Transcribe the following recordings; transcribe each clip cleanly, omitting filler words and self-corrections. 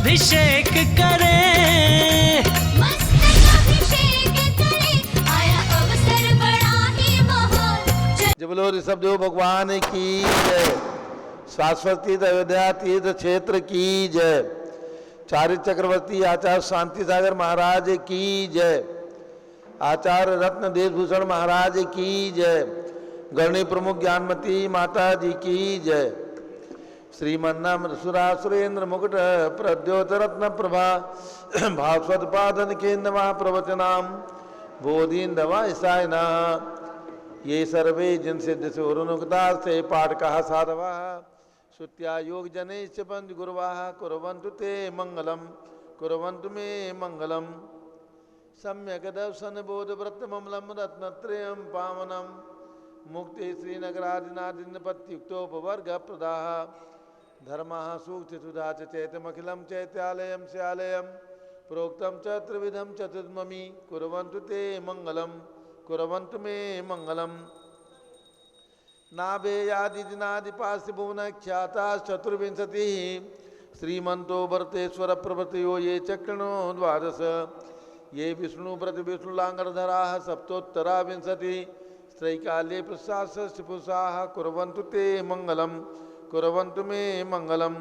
अभिषेक करें, मस्तक अभिषेक करें, आया अवसर बड़ा ही महान। जब बोलो ऋषभदेव भगवान की जय, शाश्वत तीर्थ अयोध्या तीर्थ क्षेत्र की जय, चारित्र चक्रवर्ती आचार्य शांति सागर महाराज की जय, आचार्य रत्न देशभूषण महाराज की जय, गणनी प्रमुख ज्ञानमती माता जी की जय, श्रीमन्नाम सुरासुरेंद्र मुकुट प्रद्योत रत्न प्रभा भास्वत पादन केन्द्र महाप्रवचनाम बोधिन्दवा ईसायना ये सर्वे जिन सिद्ध से उरुनुक्ता से पाठ कहा साधवा श्रुत्या योग जनेश्च पंच गुरुवाः कुर्वन्तु ते मंगलम कुर्वन्तु मे मंगलम सम्यक दर्शन बोध व्रत ममलम रत्नत्रयं पावनम मुक्ति श्रीनगरादिनादिनपत्युक्तोपवर्ग प्रदाः धर्मः सूक्ति सुधा च चैतमखिलं चैत्यालयं स्यालयं प्रोक्तं च त्रिविधं चतुर्ममी कुर्वन्तु ते मंगलम कुर्वन्तु मे मंगलम नाभेयादिदिनादिपार्श्वभुवन ख्याता चतुर्विंशति श्रीमंतो भरतेश्वर प्रभृतयो ये चक्रणो द्वादश ये विष्णु व्रत विष्णुलांगरधरा सप्तोत्तरा विंशति स्त्रैकाल्ये प्रसादपुषाः कुर्वन्तु ते मंगलम कुर्वन्तु मे मंगलम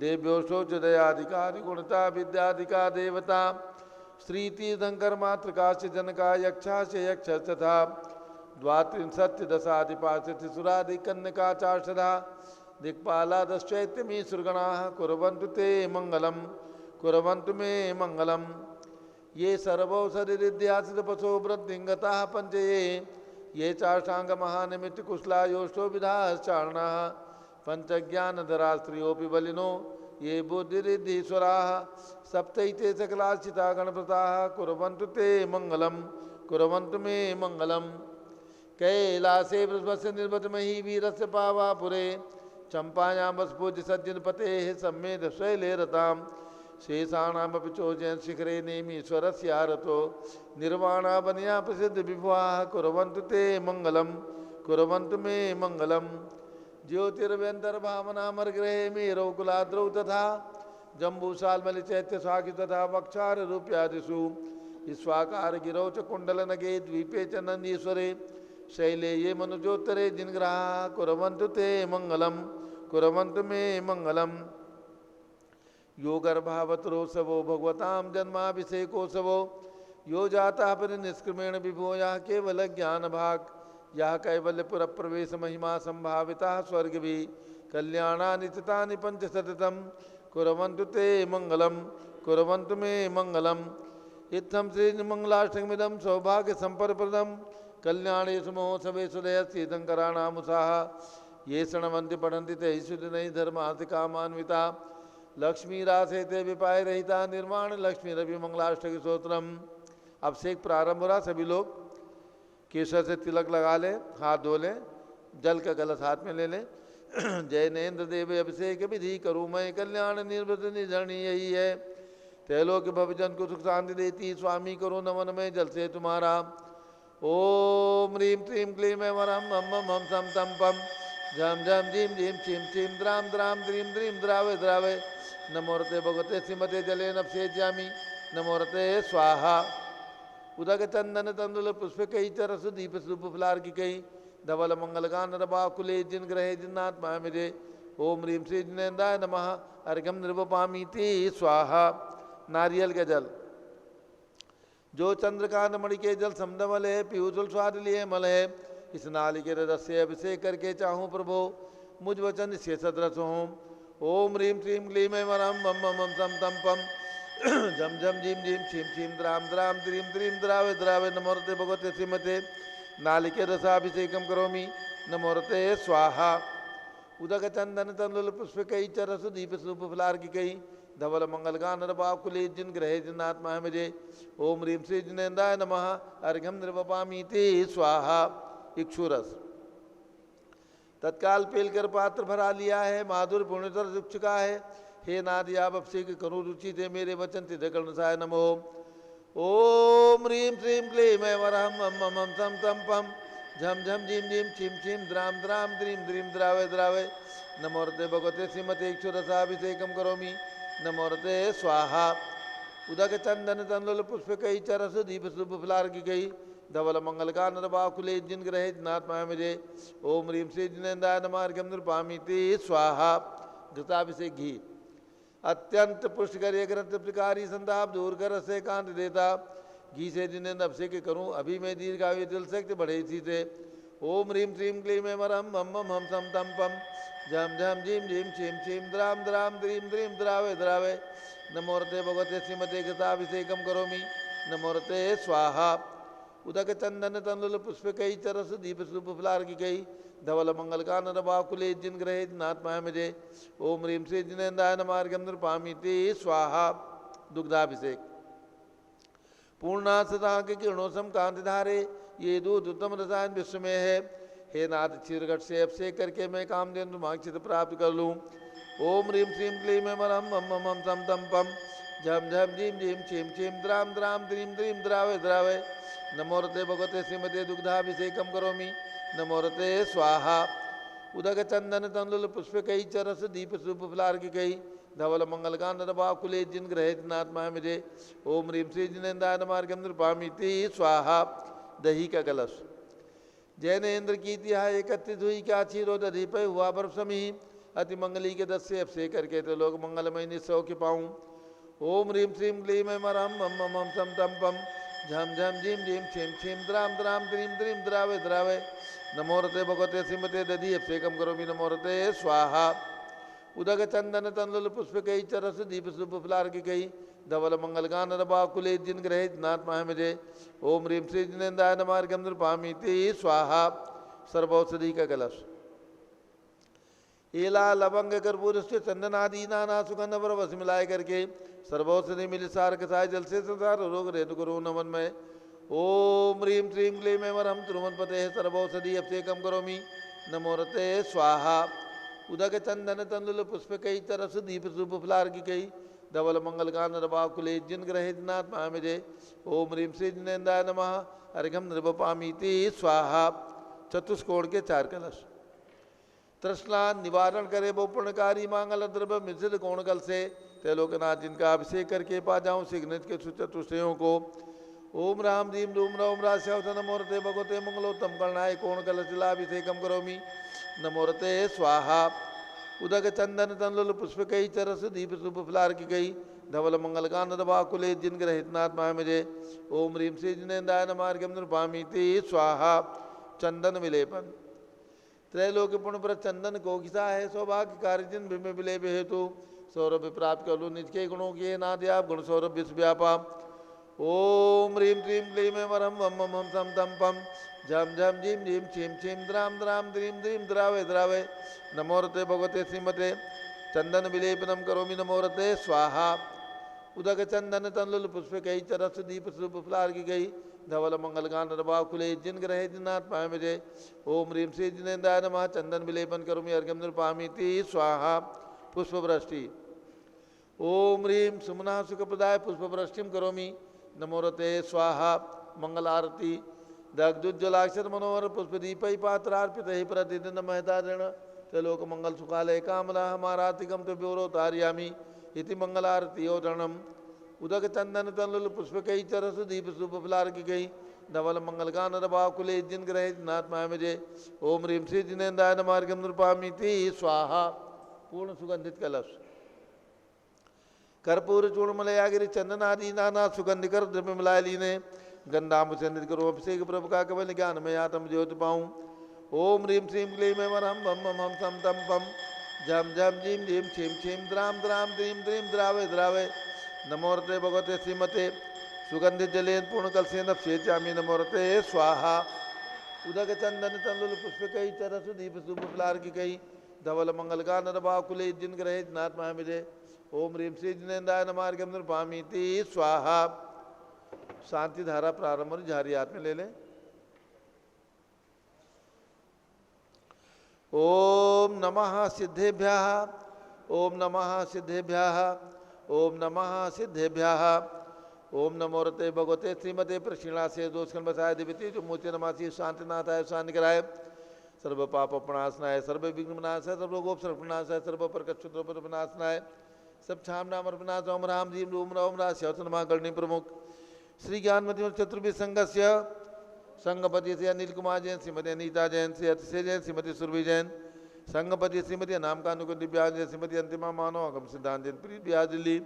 देव्योषो च दयाधिकारी गुणता विद्याधिका देवता श्रीतीर्थंकर मातृकाश्च जनका यक्षाश्च यक्ष तथा द्वात्रिंशत् दशाधिपाशतिसुरादिकन्यका चार्षदा दिक्पालादश्चैत्यमी सुरगणाः कुर्वन्तु ते मंगलम कुर्वन्तु मे मंगलम ये सर्वौषधिरिद्यासितपशो वृद्धिङ्गताः पञ्चये ये चाष्टांग महानिमित्त कुशला योष्टो विधाश्चारणाः पंचज्ञानधरा स्त्रियोऽपि बलिनो ये बुद्धिरिद्धीश्वराः सप्तैते सकलार्चिता गणप्रताः कुर्वन्तु ते मंगलम कुर्वन्तु मे मंगलम कैलासे वृषभस्य निर्वतमहि वीरस्य पावापुरे चंपायां वसपूज्य सज्जनपतेः सम्मेद शैले रताम् शेषाणामपि चोजयन् शिखरे नेमीश्वरस्यारतो निर्वाणावनया प्रसिद्ध विभुवाः कुर्वन्तु ते मंगलम कुर्वन्तु मे मंगलम ज्योतिर्व्यन्तर्भावनामर्गृहे मेरौ कुलाद्रौ तथा जम्बूसाल्मलि चैत्य स्वाकी तथा वक्षार रूप्यादिषु ईश्वाकार गिरौ च कुण्डलनगे द्वीपे च नन्दीश्वरे शैले ये मनुजोत्तरे जिनग्रहाः कुर्वन्तु ते मंगलम कुर्वन्तु मे मंगलम यो गर्भावतरोत्सवो भगवतां जन्माभिषेकोत्सवो यो जाता परिनिष्क्रमेण विभो यः केवल ज्ञान भाग यः कैवल्यपुर प्रवेश महिमा संभाविता स्वर्ग भी कल्याणानि चितानि पंचशतम कुर्वन्तु ते मंगलम कुर्वन्तु मे मंगलम इत्थं श्रीमंगलाष्टकमिदं सौभाग्य संपदप्रदं कल्याणेषु महोत्सवेषु दयश्रीशंकराणामुषाः ये शृण्वन्ति पठन्ति ते ईश्वरिणैः धर्मार्थ कामान्विता लक्ष्मीरासे ते विपाय रहिता निर्माण लक्ष्मी रवि मंगलाष्टक स्तोत्रम। अब से एक प्रारंभ हो रहा, सभी लोग केसर से तिलक लगा ले, हाथ धो ले, जल का गलत हाथ में ले ले। जय नेन्द्र देव अभिषेक विधि करूँ मैं कल्याण निर्वृत निधरणी यही है, तैलोक भवजन को सुख शांति देती स्वामी करो नमन में जल से तुम्हारा। ओम ह्रीं क्लीं क्लीं वरम मम मम सम तम पम झम झम झीम झीम छिम छिम द्राम द्राम द्रीम द्रीम द्रावे द्रावे नमोरते भगवते श्रीमते जले नपसेज्यामि नमोरते स्वाहा। उदक चंदन तंदुल पुष्प कई चरस दीप स्वरूप फलार की कई धवल मंगल गान रबाकुले जिन ग्रहे जिन्नात्मा मेरे। ओम ह्रीं श्री जिनेन्द्राय नमः अर्घ्यम निर्वपामीति स्वाहा। नारियल के जल जो चंद्रकांत मणि के जल समदमल है पीयूषुल स्वाद लिए मल है, इस नालिके रस से अभिषेक करके चाहूँ प्रभो मुझ वचन से सदरस हों। ओम ह्रीं क्लीं क्लीं वरम मम मम सम तम पम झम झम झीम झीम छिम छिम द्राम द्राम द्रीम द्रीम द्रावे द्रावे नमोरते भगवते श्रीमते नालिके रसाभिषेकम करोमि नमोरते स्वाहा। उदक चंदन तंदुल पुष्प कई चरस दीप स्वरूप फलार की कई धवल मंगल गान रबाकुले जिन ग्रहे जिन्नात्मा मुझे। ओम ह्रीं श्री जिनेन्द्राय नमः अर्घ्यम निर्वपामीति स्वाहा। इक्षुरस तत्काल पेलकर पात्र भरा लिया है, माधुर पुण्यतर रुक चुका है। हे नाद आप अभिषेक करो रुचि थे मेरे वचन तिदकर्णसाय नमो। ओम ह्रीं श्रीं क्लीं वरहम मम मम सम तम पम झम झम झीम झीम छिम छिम द्राम द्राम द्रीम द्रीम द्रावे द्रावे नमोरते भगवते श्रीमते इक्षुरसाभिषेकम करोमि नमोरते स्वाहा उदक चंदन तंदुल पुष्प कई चरस दीप शुभ फलार की गई धवल मंगल का नरबाकुले जिन ग्रहे जिनात्मा मुझे ओम ह्रीम श्री जिनेन्द्राय नमार्गम नृपामीति स्वाहा घृताभिषेक घी अत्यंत पुष्टकर ग्रंथ प्रकारी संताप दूर कर से कांत देता घी से जिनेन्द्र अभिषेक करूं अभी मैं दीर्घायु दिल शक्ति बढ़े इसी से ओम ह्रीम श्रीम क्लीम मरम मम मम हम सम तम पम झम झम झीम झीम छीम छीम द्राम द्राम द्रीम द्रीम द्रावे द्रावे नमोरते भगवते श्रीमते घृताभिषेकम करोमि नमोरते स्वाहा उदक चंदन तंदुल पुष्प कई चरस दीप शुभ फलार की गई धवल मंगल का नरबाकुले जिन ग्रहे जिनात्मा मुझे ओम ह्रीम श्री जिनेन्द्राय नमार्गम नृपामीति स्वाहा दुग्धाभिषेक पूर्णा सदा के किरणों सम कांति धारे ये दूध उत्तम रसायन विश्व में है हे नाथ क्षीरघट से अभिषेक करके मैं कामधेनु माक्षित प्राप्त कर लूँ ओम ह्रीम श्रीम क्लीम मरम मम मम हम तम तम पम झम झम झीम झीम छीम छीम द्राम द्राम द्रीम द्रीम द्रावे द्रावे नमोरते भगवते श्रीमते दुग्धाभिषेकम करोमि नमोरते स्वाहा उदक चंदन तंदुल पुष्प कई चरस दीप शुभ फलार की कई धवल मंगल का नरबाकुले जिन ग्रहे जिनात्मा मुझे ओम ह्रीम श्री जिनेन्द्राय नमार्गम नृपामीति स्वाहा दही का कलश जैनेन्द्र की तिहा एकत्रित हुई क्या क्षीरो दधी पे हुआ बर्फ समी अति मंगली के दस से अभिषेक करके तो लोग मंगलमय निस्सौ के पाऊँ ओम ह्रीम श्रीम क्लीम मरम मम मम हम सम तम पम झम झम झीम झीम छीम छीम द्राम द्राम द्रीम द्रीम द्रावे द्रावे नमोरते भगवते श्रीमते दधी अभिषेकम करोमि नमोरते स्वाहा उदक चंदन तंदुल पुष्प कई चरस दीप शुभ फलार की गई धवल मंगल का नरबाकुले जिन ग्रहे जिनात्मा मुझे ओम ह्रीम श्री जिनेन्द्राय नमार्गम नृपामीति स्वाहा सर्वौषधि का कलश एला लवंग कर्पूर से चंदन आदि नाना सुगंध परवश मिलाए करके सर्वौषधि मिल सार कसाय जल से संसार रोग रेतु गुरु नमन में ओम ह्रीम श्रीम क्लीम वरम त्रुमन पते सर्वौषधि अभिषेकम करोमि नमोरते स्वाहा उदक चंदन तंदुल पुष्प कई तरस दीप शुभ फलार की कई धवल मंगल का नरबाकुले जिन ग्रहे जिनात्मा मुझे ओम ह्रीम श्री जिनेन्द्राय नमः अर्घम नृपामीति स्वाहा चतुष्कोण के चार कलश तृष्णा निवारण करे वो पुण्यकारी मांगल द्रव्य मिश्रित कोण कल से त्रिलोकनाथ जिनका अभिषेक करके पा जाऊं सिग्नित के चतुष्टयों को ओम राम दीम रूम रौम राश्यावत नमोरते भगवते मंगलोत्तम कर्णाय कोण कलशिलाभिषेकम करोमि नमोरते स्वाहा उदक चंदन तंदुल पुष्प कई चरस दीप शुभ फलार की गई धवल मंगल का नरबाकुले जिन ग्रहितनात्मा मुझे ओम ह्रीम श्री जिनेन्द्राय नमार्गम नृपामीति स्वाहा चंदन विलेपन त्रैलोक पुण्य पर चंदन को घिसा है सौभाग्य कार्य जिन भीम विले हेतु सौरभ प्राप्त कर लू निज के गुणों की नाद्याप गुण सौरभ विश्व व्यापा ओम ह्रीम क्लीम क्लीम वरम मम मम हम सम तम पम झम झम झीम झीम छीम छीम द्राम द्राम द्रीम द्रीम द्रावे द्रावे नमोरते भगवते श्रीमते चंदन विलेपनम करोमि नमोरते स्वाहा उदक चंदन तंदुल पुष्प कई चरस दीप शुभ फलार की गई धवल मंगल का नरबाकुले जिन ग्रहे जिनात्मा मुझे ओम ह्रीम श्री जिनेन्द्राय नमः चंदन विलेपन करोमि अर्घ्यम नृपामीति स्वाहा पुष्प वृष्टि ओम ह्रीम सुमना सुखप्रदाय पुष्प वृष्टिम करोमि नमोरते स्वाहा मंगल आरती दग्धुज्जलाक्षर मनोहर पुष्पदीपै पात्रार्पित ही प्रतिदिन महतारण त्रिलोक मंगल सुखालय कामना हमारातिकम तो ब्योरो तारयामी इति मंगल आरती ओदणम उदक चंदन तंदुल पुष्प कई चरस दीप शुभ फलार की गई धवल मंगल का नरबाकुले जिन ग्रहे जिनात्मा मुझे ओम ह्रीम श्री जिनेन्द्राय नमार्गम नृपामीति स्वाहा पूर्ण सुगंधित कलश कर्पूर चूर्णमलयागिरी चंदन आदि नाना सुगंध कर द्रव्य मिलाए लीने गंधाम चंदित करो अभिषेक प्रभु का कवल ज्ञान में आत्म ज्योति पाऊँ ओम ह्रीम श्रीम क्लीम वरम मम मम हम सम तम पम झम झम झीम झीम छीम छीम द्राम द्राम द्रीम द्रीम द्रावे द्रावे नमोरते भगवते श्रीमते सुगंधित जलेन पूर्ण कलसेन अभिषेचामि नमोरते स्वाहा उदक चंदन तंदुल पुष्प कई चरस दीप शुभ फलार की कई धवल मंगल का नरबाकुले जिन ग्रहे जिनात्मा मुझे ओम ह्रीम श्री जिनेन्द्राय नमार्गम नृपामीति स्वाहा शांति धारा प्रारंभ और झारी हाथ में ले लें ओम नमः सिद्धेभ्यः ओम नमः सिद्धेभ्यः ओम नमः सिद्धेभ्यः ओम नमोरते भगवते श्रीमते प्रक्षिणा से दोषकन बसाय दिव्यति जो मोचे नमासी शांतिनाथाय शांति कराय सर्व पाप प्रणाशनाय सर्व विघ्न विनाशाय सर्व गोप सर्व प्रणाशाय सर्व प्रकट क्षुद्र विनाशनाय सब छाम नाम अर्पणा ओम राम जी रूम राम राज श्यवतनमा गणनी प्रमुख श्री ज्ञानमती चतुर्भि संघस्य संघपति श्री अनिल कुमार जैन श्रीमती अनीता जैन श्री अतिशय जैन श्रीमती सुरभि जैन संघपति श्रीमती नाम कानुकुंदी ब्याज जैन श्रीमती अंतिमा मानव अगम सिद्धांत जैन प्रीत ब्याज दिल्ली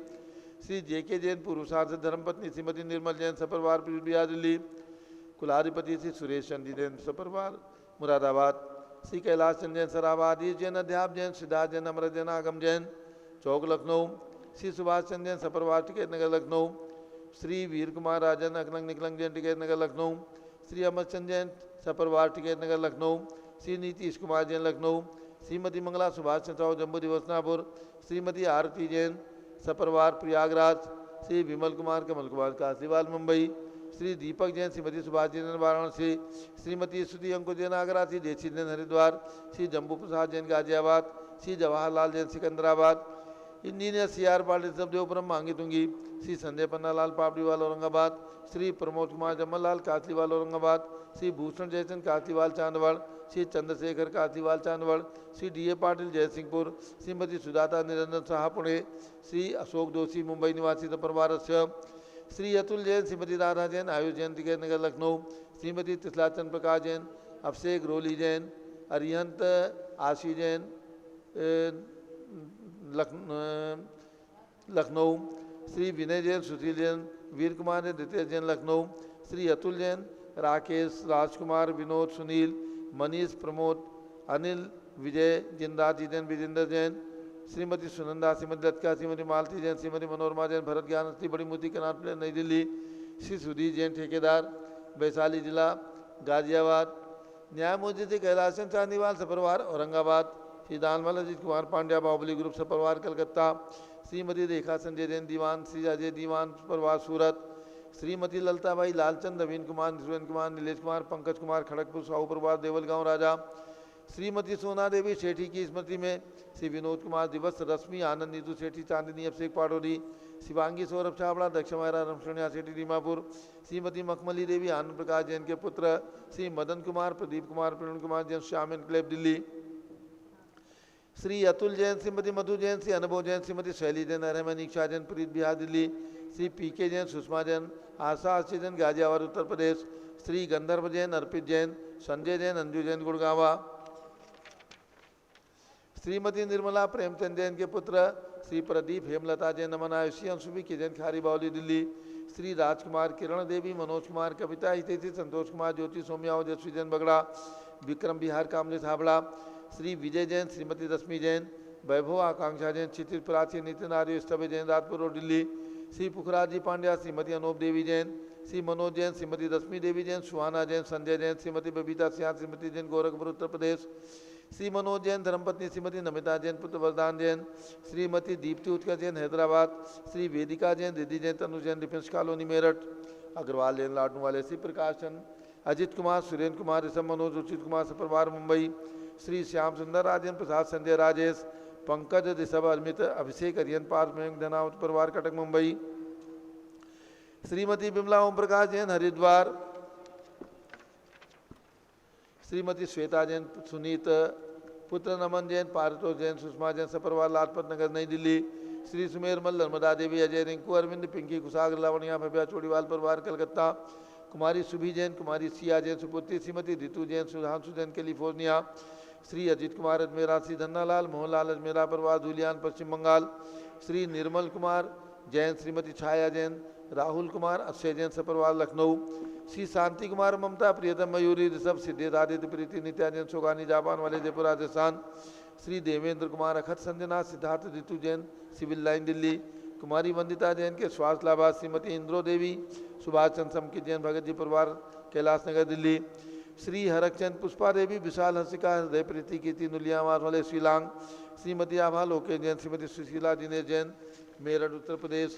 श्री जेके जैन पूर्व सांसद धर्मपत्नी श्रीमती निर्मल जैन सपरिवार प्रीत ब्याज दिल्ली कुलाधिपति श्री सुरेश चंदी जैन सपरिवार मुरादाबाद श्री कैलाश चंद जैन सराबाद ईश जैन अध्याप जैन सिद्धार्थ जैन अमृत जैन आगम जैन चौक लखनऊ श्री सुभाष चंद जैन सपरिवार टिकैत नगर लखनऊ श्री वीर कुमार राजन अकलंग निकलंग जैन टिकैत नगर लखनऊ श्री अमर चंद जैन सपरिवार टिकैत नगर लखनऊ श्री नीतीश कुमार जैन लखनऊ श्रीमती मंगला सुभाष चंद्र साहू जम्मू दिवसनापुर श्रीमती आरती जैन सपरिवार प्रयागराज श्री विमल कुमार कमल कुमार काशीवाल मुंबई श्री दीपक जैन श्रीमती सुभाष जैन वाराणसी श्रीमती स्तुति अंकुर Jain Agra Shri Deshi Jain Haridwar Shri Jambu Prasad Jain Ghaziabad Shri Jawaharlal Jain Secunderabad engineer C R Patil Sabdevpuram Mangi Tungi Shri Sanjay Pannalal Papdiwal Aurangabad Shri Pramod Kumar Jamallal Kasliwal Aurangabad Shri Bhushan Jaichand Kasliwal Chandwad Shri Chandrashekhar Kasliwal Chandwad Shri D A Patil Jaysingpur Shrimati Sujata Niranjan Shah Pune Shri Ashok Joshi Mumbai निवासी सपरिवार श्री अतुल जैन श्रीमती राधा जैन आयुष जैन टिकैत नगर लखनऊ श्रीमती तिसला चंद्र प्रकाश जैन अभिषेक रोली जैन अरिहंत आशी जैन लखनऊ श्री विनय जैन सुशील जैन वीर कुमार जैन द्वितीय जैन लखनऊ श्री अतुल जैन राकेश राजकुमार विनोद सुनील मनीष प्रमोद अनिल विजय जिंदाजी जैन विजेंद्र जैन श्रीमती सुनंदा श्रीमती लतिका श्रीमती मालती जैन श्रीमती मनोरमा जैन भरत ज्ञान श्री बड़ी मूर्ति कनाट प्लेस नई दिल्ली श्री सुधीर जैन ठेकेदार वैशाली जिला गाजियाबाद न्यायमूर्ति श्री कैलाशन चांदीवाल सपरिवार औरंगाबाद श्री दानवाल अजीत कुमार पांड्या बाहुबली ग्रुप सपरिवार कलकत्ता श्रीमती रेखा संजय जैन दीवान श्री अजय दीवान परिवार सूरत श्रीमती ललताबाई लालचंद नवीन कुमार सुरेंद्र कुमार नीलेश कुमार पंकज कुमार खड़गपुर साहू परिवार देवलगांव राजा श्रीमती सोना देवी सेठी की स्मृति में श्री विनोद कुमार दिवस रश्मि आनंद नीतू सेठी चांदनी अभिषेक पाटोरी शिवांगी सौरभ छाबड़ा दक्ष महरा रमसोनिया सेठी दीमापुर श्रीमती मखमली देवी आनंद प्रकाश जैन के पुत्र श्री मदन कुमार प्रदीप कुमार प्रवीण कुमार जैन श्याम एनक्लेव दिल्ली श्री अतुल जैन श्रीमती मधु जैन श्री अनुभव जैन श्रीमती शैली जैन रहमान इक्शा जैन प्रीत बिहार दिल्ली श्री पी के जैन सुषमा जैन आशा आशी जैन गाजियाबाद उत्तर प्रदेश श्री गंधर्व जैन अर्पित जैन संजय जैन अंजू जैन गुड़गावा श्रीमती निर्मला प्रेमचंद जैन के पुत्र श्री प्रदीप हेमलता जैन नमन आयुषी अंशुभी के जैन खारी बावली दिल्ली श्री राजकुमार किरण देवी मनोज कुमार कविता हितेशी संतोष कुमार ज्योति सोम्या ओजस्वी जैन बगड़ा विक्रम बिहार कामले थाबड़ा श्री विजय जैन श्रीमती रश्मि जैन वैभव आकांक्षा जैन क्षितिज प्राची नितिन आर्य स्तभे जैन राजपुर रोड दिल्ली श्री पुखराज जी पांड्या श्रीमती अनूप देवी जैन श्री मनोज जैन श्रीमती रश्मि देवी जैन सुहाना जैन संजय जैन श्रीमती बबीता सिंह श्रीमती जैन गोरखपुर उत्तर प्रदेश श्री मनोज जैन धर्मपत्नी श्रीमती नमिता जैन पुत्र वरदान जैन श्रीमती दीप्ति उत्कर्ष जैन हैदराबाद श्री वेदिका जैन रिद्धि जैन तनु जैन डिफेंस कॉलोनी मेरठ अग्रवाल जैन लाडनू वाले श्री प्रकाश चंद अजित कुमार सुरेंद्र कुमार ऋषभ मनोज रुचित कुमार सपरिवार मुंबई श्री श्याम सुंदर राजन प्रसाद संजय राजेश पंकज ऋषभ अमित अभिषेक अरियन पार्थ मयंक धनावत परिवार कटक मुंबई श्रीमती बिमला ओम प्रकाश जैन हरिद्वार श्रीमती श्वेता जैन सुनीत पुत्र नमन जैन पारितोष जैन सुषमा जैन सपरिवार लाजपत नगर नई दिल्ली श्री सुमेर मल नर्मदा देवी अजय रिंकू अरविंद पिंकी कुशाग्र लावणिया भव्या चोड़ीवाल परिवार कलकत्ता कुमारी सुभी जैन कुमारी सिया जैन सुपुत्री श्रीमती ऋतु जैन सुधांशु जैन कैलिफोर्निया श्री अजित कुमार अजमेरा श्री धन्नालाल मोहनलाल अजमेरा परिवार धुलियान पश्चिम बंगाल श्री निर्मल कुमार जैन श्रीमती छाया जैन राहुल कुमार अक्षय जैन सपरिवार लखनऊ श्री शांति कुमार ममता प्रियतम मयूरी ऋषभ सिद्धेश आदित्य प्रीति नित्या जैन सोगानी जापान वाले जयपुर राजस्थान श्री देवेंद्र कुमार अखत संजना सिद्धार्थ ऋतु जैन सिविल लाइन दिल्ली कुमारी वंदिता जैन के स्वास्थ्य लाभार्थ श्रीमती इंद्रो देवी सुभाष चंद्र समकी जैन भगत जी परिवार कैलाश नगर दिल्ली श्री हरकचंद पुष्पा देवी विशाल हंसिका हृदय प्रीति कीर्ति नुलियावास वाले शिलांग श्रीमती आभा लोकेश जैन श्रीमती सुशीला दिनेश जैन मेरठ उत्तर प्रदेश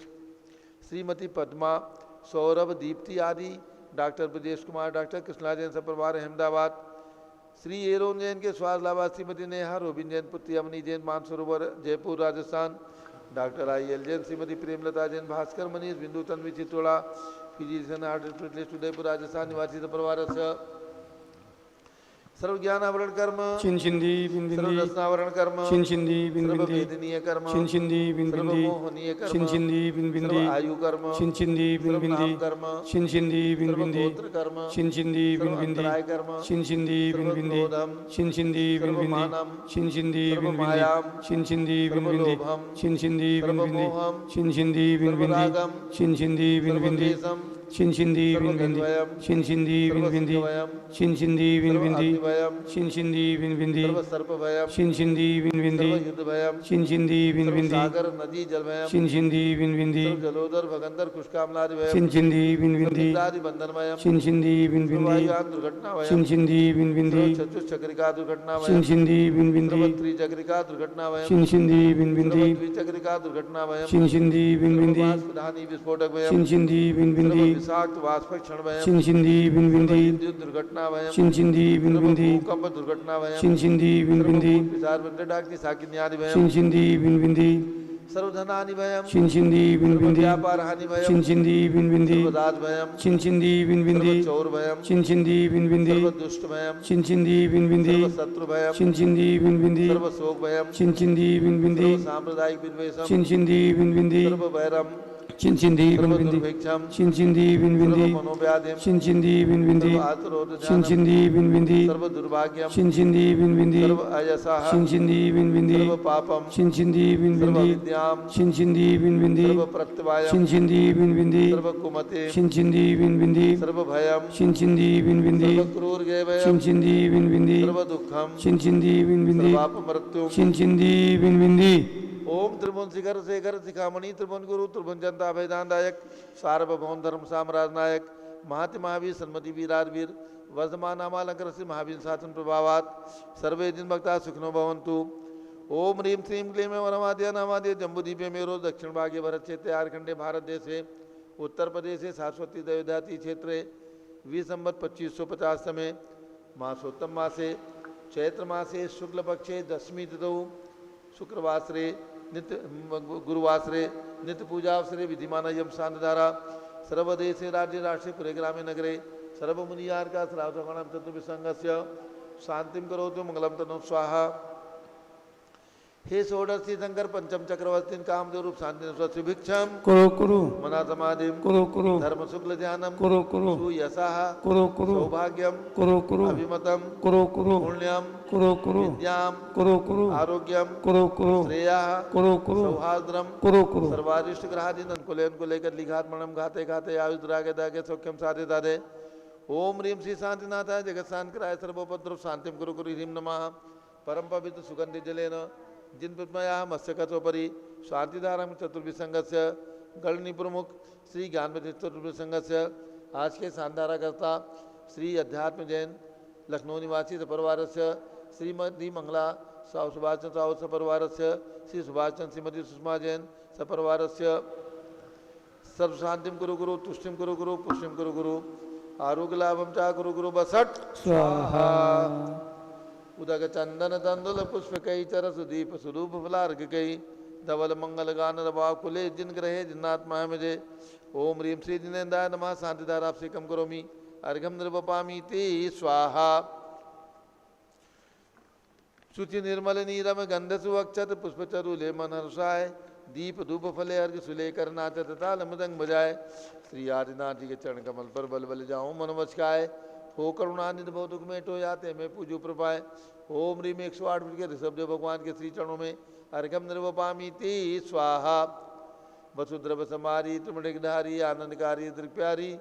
श्रीमती पद्मा सौरभ दीप्ति आदि डॉक्टर ब्रजेश कुमार डॉक्टर कृष्णा जैन सपरिवार अहमदाबाद श्री एरोन जैन के स्वास्थ्य लाभार्थ श्रीमती नेहा रोबिन जैन पुत्री अमनी जैन मानसरोवर जयपुर राजस्थान डॉक्टर आई.एल. जैन श्रीमती प्रेमलता जैन भास्कर मनीष बिंदु तन्वी चित्तोड़ा फिजिशियन आर्टिस्ट उदयपुर राजस्थान निवासी सपरिवार सर्व ज्ञानावरण कर्म छिंछिंदी बिन सर्व बिंदी रसनावरण कर्म छिंछिंदी बिन सर्व बिंदी वेदनीय कर्म छिंछिंदी बिन सर्व बिंदी मोहनीय कर्म छिंछिंदी बिन सर्व बिंदी आयु कर्म छिंछिंदी बिन सर्व बिंदी नाम कर्म छिंछिंदी बिन सर्व बिंदी गोत्र कर्म छिंछिंदी सर्व बिन बिंदी अंतराय कर्म छिंछिंदी बिन सर्व बिंदी क्रोधम छिंछिंदी बिन सर्व बिंदी मानम छिंछिंदी सर्व बिन बिंदी मायाम छिंछिंदी बिन सर्व बिंदी लोभम छिंछिंदी बिन सर्व बिंदी मोहम छिंछिंदी बिन सर्व बिंदी रागम छिंछिंदी बिन सर्व बिंदी द्वेषम छिंछिंदी सर्व बिन बिंदी गजवयम छिंछिंदी बिन सर्व बिंदी सिंहवयम छिंछिंदी बिन सर्व बिंदी अग्निवयम छिंछिंदी बिन बिंदी सर्व सर्पभयम छिंछिंदी बिन बिंदी सर्व युद्धभयम छिंछिंदी बिन सर्व बिंदी सागर नदी जलभयम छिंछिंदी बिन बिंदी सर्व जलोदर भगंदर कुष्कामलादिभयम छिंछिंदी बिन सर्व बिंदी निद्रादि बंधनमयम छिंछिंदी बिन सर्व बिंदी वायुयान दुर्घटनावयम छिंछिंदी बिन बिंदी सर्व चतुश्चक्रिका दुर्घटनावयम छिंछिंदी बिन सर्व बिंदी त्रिचक्रिका दुर्घटनावयम छिंछिंदी बिन सर्व बिंदी द्विचक्रिका दुर्घटनावयम छिंछिंदी बिन सर्व बिंदी वाष्पधानी विस्फोटकवयम छिंछिंदी बिन सर्व बिंदी विषाक्त वाष्पक्षणवयम छिंछिंदी बिन सर्व बिंदी विद्युत दुर्घटनावयम छिंछिंदी बिन सर्व बिंदी भूकंप दुर्घटनावयम छिंछिंदी बिन सर्व बिंदी भूत पिशाच वज्रडाग्नि साकिन्यादिभयम छिंछिंदी बिन बिंदी सर्व धनानिभयम छिंछिंदी बिन सर्व बिंदी व्यापार हानिभयम छिंछिंदी बिन बिंदी सर्व राजभयम छिंछिंदी बिन सर्व बिंदी चौरभयम छिंछिंदी बिन बिंदी सर्व दुष्टभयम छिंछिंदी बिन बिंदी सर्व शत्रुभयम छिंछिंदी बिन बिंदी सर्व शोकभयम छिंछिंदी बिन बिंदी सर्व सांप्रदायिक विद्वेषम छिंछिंदी बिन बिंदी सर्व वैरम छिंछिंदी बिन सर्व बिंदी दुर्भिक्षम छिंछिंदी बिन सर्व बिंदी मनोव्याधिम छिंछिंदी बिन बिंदी सर्व आतुरोधध्यानम छिंछिंदी बिन बिंदी सर्व दुर्भाग्यम छिंछिंदी बिन बिंदी सर्व अयसः छिंछिंदी बिन बिंदी सर्व पापम छिंछिंदी बिन सर्व बिंदी विद्याम छिंछिंदी बिन बिंदी सर्व प्रत्यवायम छिंछिंदी बिन बिंदी सर्व कुमते छिंछिंदी बिन बिंदी सर्व भयम छिंछिंदी बिन बिंदी सर्व क्रूर गेवयम छिंछिंदी बिन बिंदी सर्व दुःखम छिंछिंदी बिन बिंदी सर्वाप मृत्युम छिंछिंदी बिन बिंदी ओम त्रिभुवन शिखर शेखर शिखामणि त्रिभुवन गुरु त्रिभुवन जनता अभयदानदायक सार्वभौम धर्म साम्राज्य नायक महाति महावीर सन्मति वीरारवीर वर्धमान नामालंकर श्री महावीर शासन प्रभावात सर्वे दिन भक्ता सुखनो भवन्तु ओम ह्रीं श्रीं क्लीं वनमाद्य नामाद्य जम्बूदीपे मेरो दक्षिण भागे भरत क्षेत्रे आर्खंडे भारत देशे उत्तर प्रदेशे सारस्वती देवदाती क्षेत्रे विसंवत 2550 में मासोत्तम मासे चैत्र मासे शुक्ल पक्षे दशमी तिथौ शुक्रवासरे नित्य गुरुवासरे नित्य पूजावसरे विधिमानयम शांतधारा सर्वदेशे राज्य राष्ट्रे पुरे ग्रामे नगरे सर्वमुनियार्का श्रावणम चतुर्विसंगस्य शांतिम करोतु मंगलम तनु स्वाहा। हे षोडशी शंकर पंचम चक्रवर्ती कामदेव रूप शांति स्वभिक्षम कुरु कुरु मना समाधि कुरु कुरु धर्म शुक्ल ध्यानम कुरु कुरु सुयशः कुरु कुरु सौभाग्यम कुरु कुरु अभिमतम कुरु कुरु पुण्यम कुरु कुरु विद्याम कुरु कुरु आरोग्यम कुरु कुरु श्रेयः कुरु कुरु सौहार्द्रम कुरु कुरु सर्वारिष्ट ग्रहादीन को लेकर लिखात मणम घाते घाते आयुष दुरागे दागे सौख्यम साधे दादे ओम ह्रीं श्री शांतिनाथाय जगत शांतिकराय सर्वोपद्रव शांतिम कुरु कुरु ह्रीं नमः परम पवित्र सुगंधि जलेन जिन पद्मया मत्स्यकथोपरि शांतिधारम चतुर्विसंगस्य गणनी प्रमुख श्री ज्ञानपति चतुर्विसंगस्य आज के शानदाराकर्ता श्री अध्यात्म जैन लखनऊ निवासी सपरिवारस्य श्रीमती मंगला साहु सुभाष चंद्र साहु सपरिवारस्य श्री सुभाष चंद्र श्रीमती सुषमा जैन सपरिवारस्य सर्वशांतिम कुरु गुरु तुष्टिम कुरु गुरु पुष्टिम कुरु गुरु आरोग्य लाभम चा कुरु गुरु बसट स्वाहा उदक चंदन तंदुल पुष्प कई चरस दीप स्वरूप फलार्घ कई धवल मंगल गान रवा कुले जिन ग्रहे जिन्नात्मा मुझे ओम ह्रीं श्री जिनेन्द्राय नमः शांतिधारा से कम करोमि अर्घम निर्वपामि ते स्वाहा। शुचि निर्मल नीरम गंध सुवक्षत पुष्पचरुले मन हर्षाय दीप धूप फले अर्घ सुलेकर नाचत ताल मृदंग बजाए श्री आदिनाथ जी के चरण कमल पर बल बल जाऊं मन मचकाए हो करुणानिधि बहु दुख में टो जाते मैं पूजू प्रपाए ओम ह्रीं 108 के ऋषभदेव भगवान के श्री चरणों में अर्घम निर्वपामि ते स्वाहा। वसुद्रव समारी त्रिमृगधारी आनंदकारी दृप्यारी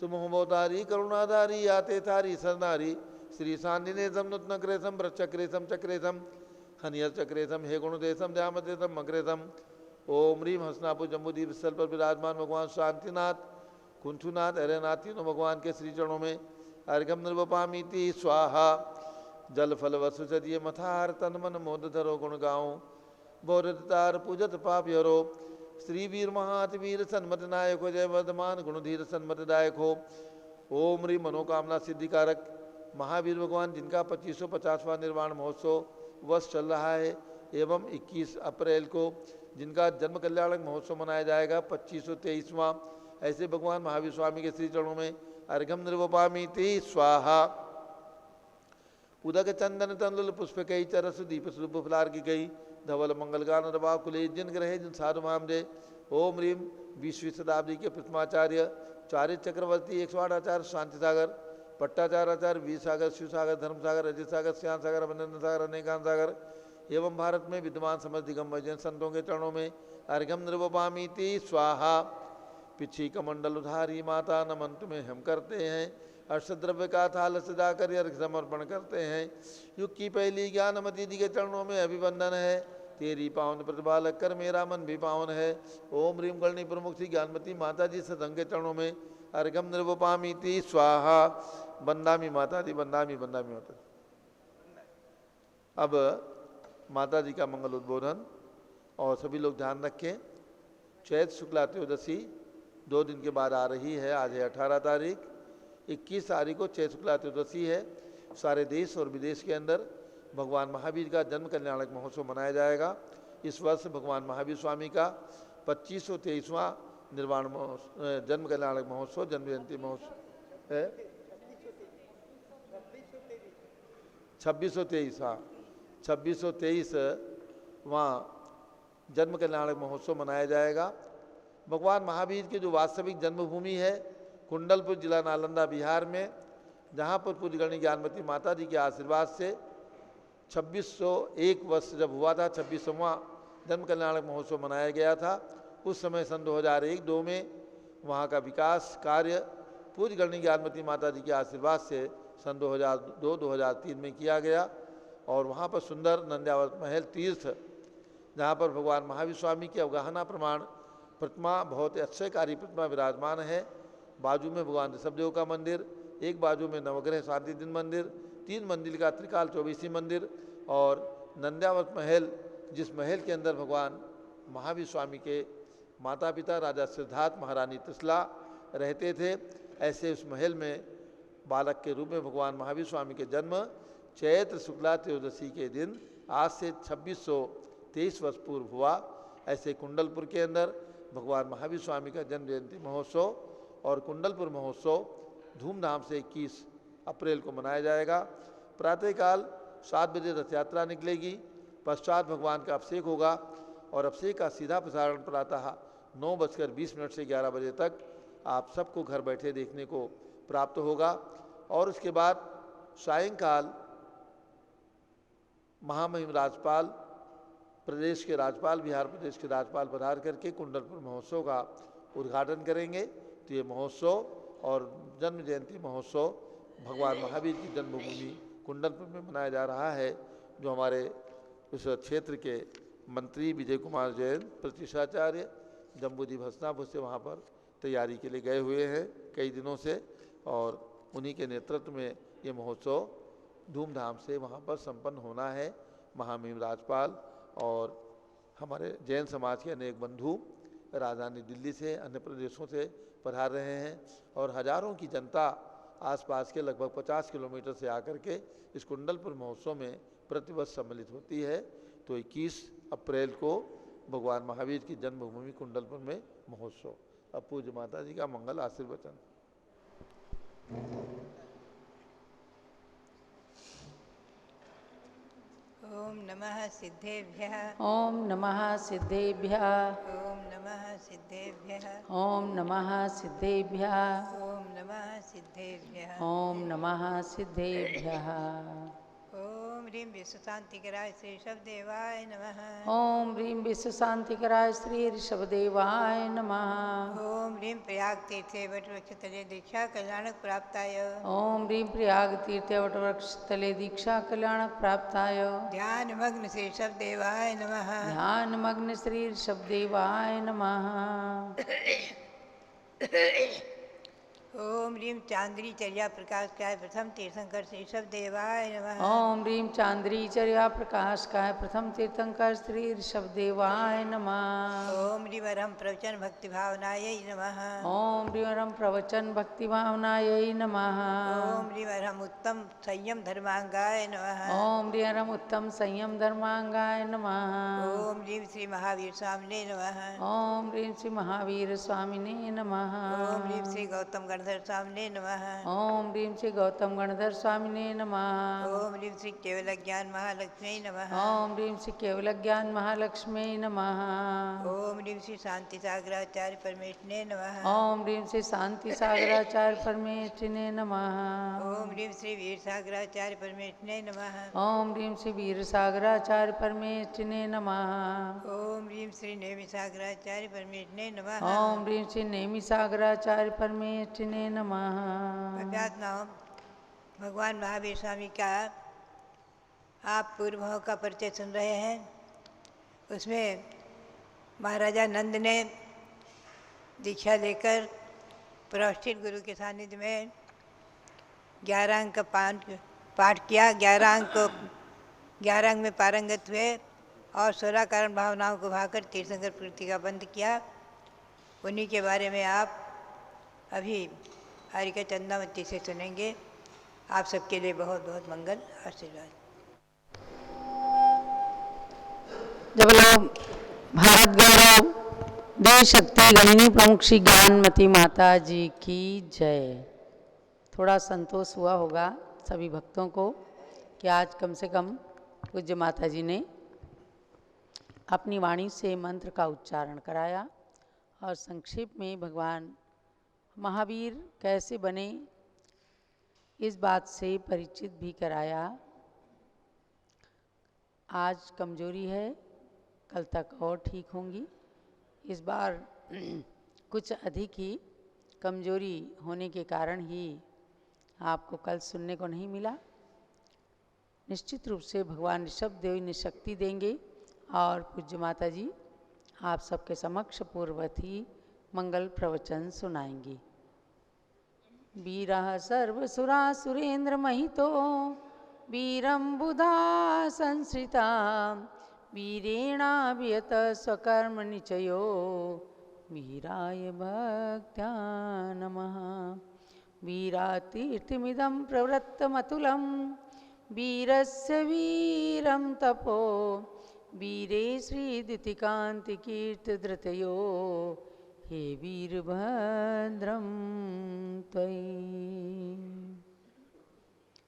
तुम होमोतारी करुणाधारी आते थारी सरनारी श्री शांतिने नग्रेशम वृक्षक्रेशम चक्रेशम हनियर चक्रेशम हे गुणदेशम ध्यामदेशम मग्रेशम ओम ह्रीं हंसनापुर जम्बूदीप स्थल पर विराजमान भगवान शांतिनाथ कुंठुनाथ अरेनाथ तीनों भगवान के श्री चरणों में अर्घम निर्वपामि ते स्वाहा। जल फल वसु सदिय मथार तन मन मोद धरो गुण गाऊं बोरतार पूजत पाप हरो श्री वीर महातवीर सन्मत नायक हो जय वर्धमान गुणधीर सन्मत दायक हो। ओम ह्रीं मनोकामना सिद्धिकारक महावीर भगवान जिनका 2550वां निर्वाण महोत्सव वर्ष चल रहा है एवं 21 अप्रैल को जिनका जन्म कल्याणक महोत्सव मनाया जाएगा 2523वां ऐसे भगवान महावीर स्वामी के श्री चरणों में अर्घम निर्वपामि ते स्वाहा। उदक चंदन तंदुल पुष्प कई चरस दीप स्वरूप फलार की कई धवल मंगल गान रवा कुले जिन ग्रहे जिन साधु मामदे। ओम ह्रीम 20वीं शताब्दी के प्रथमाचार्य चारित चक्रवर्ती 108 आचार्य शांति सागर पट्टाचार्य आचार्य वीर सागर शिव सागर धर्म सागर अजित सागर श्याम सागर अभिनंदन सागर अनेकांत सागर एवं भारत में विद्यमान समस्त दिगंबर जैन संतों के चरणों में अर्घ्यम निर्वपामीति स्वाहा। पिछी कमंडल उधारी माता नमन तुम्हें हम करते हैं। अष्टद्रव्य का थाल सजाकर अर्घ समर्पण करते हैं। युग की पहली ज्ञानमती जी के चरणों में अभिवंदन है। तेरी पावन प्रतिभा लगकर मेरा मन भी पावन है। ओम ह्रीम गणनी प्रमुख थी ज्ञानमती माता जी सदंग के चरणों में अर्घम निर्वपामीति स्वाहा। बंदामी माता जी बंदामी बंदामी माता। अब माता जी का मंगल उद्बोधन और सभी लोग ध्यान रखें। चैत्र शुक्ला त्रयोदशी 2 दिन के बाद आ रही है। आज है 18 तारीख, 21 तारीख को चैत्र शुक्ला त्रयोदशी है। सारे देश और विदेश के अंदर भगवान महावीर का जन्म कल्याणक महोत्सव मनाया जाएगा। इस वर्ष भगवान महावीर स्वामी का 2523वां निर्वाण जन्म कल्याणक महोत्सव जन्म जयंती महोत्सव है। 2623 हाँ 2623 वहाँ जन्म कल्याणक महोत्सव मनाया जाएगा। भगवान महावीर के जो वास्तविक जन्मभूमि है कुंडलपुर जिला नालंदा बिहार में, जहाँ पर पूज्य गणनी ज्ञानमती माता जी के आशीर्वाद से 2601 वर्ष जब हुआ था 26वां जन्म कल्याणक महोत्सव मनाया गया था। उस समय सन 2001-2 में वहाँ का विकास कार्य पूज्य गणनी ज्ञानमती माता जी के आशीर्वाद से सन 2002-2003 में किया गया। और वहाँ पर सुंदर नंद्यावत महल तीर्थ, जहाँ पर भगवान महावीर स्वामी की अवगाहना प्रमाण प्रतिमा बहुत अक्षयकारी प्रतिमा विराजमान है। बाजू में भगवान ऋषभदेव का मंदिर, एक बाजू में नवग्रह शांति दिन मंदिर, 3 मंजिल का त्रिकाल चौबीसी मंदिर और नंद्यावत महल, जिस महल के अंदर भगवान महावीर स्वामी के माता पिता राजा सिद्धार्थ महारानी त्रिशला रहते थे। ऐसे उस महल में बालक के रूप में भगवान महावीर स्वामी के जन्म चैत्र शुक्ला त्रयोदशी के दिन आज से 2623 वर्ष पूर्व हुआ। ऐसे कुंडलपुर के अंदर भगवान महावीर स्वामी का जन्म जयंती महोत्सव और कुंडलपुर महोत्सव धूमधाम से 21 अप्रैल को मनाया जाएगा। प्रातःकाल 7 बजे रथ यात्रा निकलेगी, पश्चात भगवान का अभिषेक होगा और अभिषेक का सीधा प्रसारण प्रातः 9:20 से 11 बजे तक आप सबको घर बैठे देखने को प्राप्त होगा। और उसके बाद सायंकाल महामहिम राज्यपाल प्रदेश के राज्यपाल बिहार प्रदेश के राज्यपाल पधार करके कुंडलपुर महोत्सव का उद्घाटन करेंगे। तो ये महोत्सव और जन्म जयंती महोत्सव भगवान महावीर की जन्मभूमि कुंडलपुर में मनाया जा रहा है, जो हमारे उस क्षेत्र के मंत्री विजय कुमार जैन प्रतिष्ठाचार्य जम्बूदीप हसनापुर से वहाँ पर तैयारी के लिए गए हुए हैं कई दिनों से, और उन्हीं के नेतृत्व में ये महोत्सव धूमधाम से वहाँ पर संपन्न होना है। महामहिम राज्यपाल और हमारे जैन समाज के अनेक बंधु राजधानी दिल्ली से अन्य प्रदेशों से पधार रहे हैं और हजारों की जनता आसपास के लगभग 50 किलोमीटर से आकर के इस कुंडलपुर महोत्सव में प्रतिवर्ष सम्मिलित होती है। तो 21 अप्रैल को भगवान महावीर की जन्मभूमि कुंडलपुर में महोत्सव। अब पूज्य माता जी का मंगल आशीर्वचन। ओम नमः सिद्धेभ्यः। ओम नमः सिद्धेभ्यः। ओम नमः सिद्धेभ्यः। ओम नमः सिद्धेभ्यः। ओम नमः सिद्धेभ्यः। ओम नमः सिद्धेभ्यः। ओम ह्रीं विश्वशांतिकराय श्री ऋषभदेवाय नमः। ओम ह्रीं विश्वशांतिकराय श्री ऋषभदेवाय नमः। ओम ह्रीं प्रयाग तीर्थे वटवृक्षतले दीक्षा कल्याणक प्राप्ताय। ओम ह्रीं प्रयाग तीर्थे वटवृक्षतले दीक्षा कल्याणक प्राप्ताय। ध्यान मग्न श्री ऋषभदेवाय नमः। ध्यान मग्न श्री ऋषभदेवाय नमः। ओम ह्रीं चांद्री चर्या प्रकाशकाय प्रथम तीर्थंकर श्री ऋषभदेवाय नमः। ओम ह्रीं चांद्री चर्या प्रकाशकाय प्रथम तीर्थंकर श्री ऋषभदेवाय नमः। ओम ह्रीवरम प्रवचन भक्ति भावनायै नमः। ओम ह्रीवरम प्रवचन भक्ति भावनायै नमः। ओम ह्रीवरम उत्तम संयम धर्मांगाय नमः। ओम ह्रीवरम उत्तम संयम धर्मांगाय नमः। ओम ह्रीं श्री महावीर स्वामिने नमः। ओम ह्रीं श्री महावीर स्वामिने नमः। ओम ह्रीं श्री गौतम गणधर स्वामिने नमः। ओम ह्रीं श्री गौतम गणधर स्वामिने नमः। ओम ह्रीं श्री केवल ज्ञान महालक्ष्मी नमः। ओम ह्रीं श्री केवल ज्ञान महालक्ष्मी नमः। ओम ह्रीं श्री शांति सागराचार्य परमेश्वरने नमः। ओम ह्रीं श्री शांति सागराचार्य परमेष्ठिने नमः। ओम ह्रीं श्री वीर सागराचार्य परमेश्वरने नमः। ओम ह्रीं श्री वीर सागराचार्य परमेष्ठिने नमः। ओम ह्रीं श्री नेमि सागराचार्य परमेश्वरने नमः। ओम ह्रीं श्री नेमि सागराचार्य परमेष्ठिने नमः। अभ्यात्मा भगवान महावीर स्वामी का आप पूर्व भाव का परिचय सुन रहे हैं। उसमें महाराजा नंद ने दीक्षा लेकर प्रतिष्ठित गुरु के सानिध्य में 11 अंक का पाठ किया। 11 अंक में पारंगत हुए और 16 कारण भावनाओं को भाकर तीर्थंकर प्रवृत्ति का बंद किया। उन्हीं के बारे में आप अभी हरिका चंदावती से सुनेंगे। आप सबके लिए बहुत बहुत मंगल आशीर्वाद। जब लोग भारत गौरव देश शक्ति गणिनी प्रमुख श्री ज्ञानमती माता जी की जय। थोड़ा संतोष हुआ होगा सभी भक्तों को कि आज कम से कम पूज्य माता जी ने अपनी वाणी से मंत्र का उच्चारण कराया और संक्षेप में भगवान महावीर कैसे बने इस बात से परिचित भी कराया। आज कमजोरी है, कल तक और ठीक होंगी। इस बार कुछ अधिक ही कमजोरी होने के कारण ही आपको कल सुनने को नहीं मिला। निश्चित रूप से भगवान ऋषभ देव ने शक्ति देंगे और पूज्य माता जी आप सबके समक्ष पूर्ववत ही मंगल प्रवचन सुनाएंगी। वीरः सर्वसुरासुरेन्द्र महितो वीरं बुधा संश्रिता वीरेणाभियत स्वकर्म निचयो वीराय भक्त्या नमः। वीरातीर्थमिदं प्रवृत्तमतुलं वीरस्य वीरं तपो वीरे श्रीदितिकान्तिकीर्तिधृतयो हे वीरभद्रं त्वयि।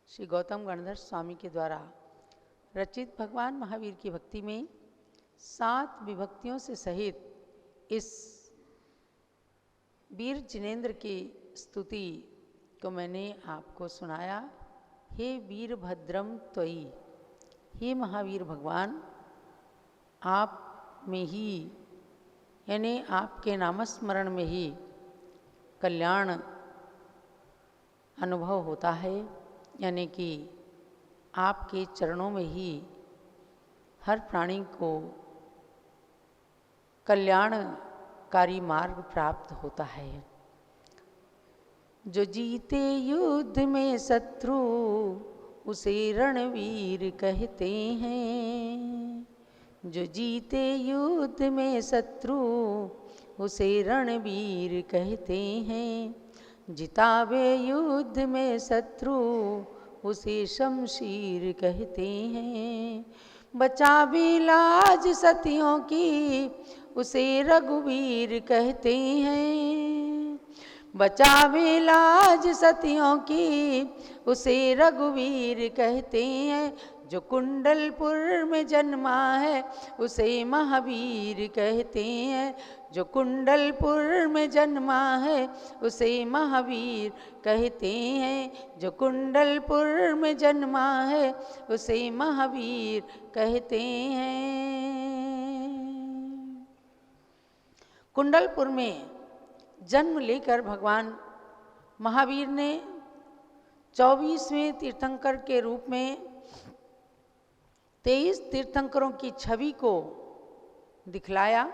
श्री गौतम गणधर स्वामी के द्वारा रचित भगवान महावीर की भक्ति में 7 विभक्तियों से सहित इस वीर जिनेन्द्र की स्तुति को मैंने आपको सुनाया। हे वीरभद्रम त्वयि, हे महावीर भगवान आप में ही यानी आपके नामस्मरण में ही कल्याण अनुभव होता है, यानी कि आपके चरणों में ही हर प्राणी को कल्याणकारी मार्ग प्राप्त होता है। जो जीते युद्ध में शत्रु उसे रणवीर कहते हैं। जो जीते युद्ध में शत्रु उसे रणवीर कहते हैं। जितावे युद्ध में शत्रु उसे शमशीर कहते हैं। बचावे लाज सतियों की उसे रघुवीर कहते हैं। बचावे लाज सतियों की उसे रघुवीर कहते हैं। जो कुंडलपुर में जन्मा है उसे महावीर कहते हैं। जो कुंडलपुर में जन्मा है उसे महावीर कहते हैं। जो कुंडलपुर में जन्मा है उसे महावीर कहते हैं। कुंडलपुर में जन्म लेकर भगवान महावीर ने 24वें तीर्थंकर के रूप में 23 तीर्थंकरों की छवि को दिखलाया।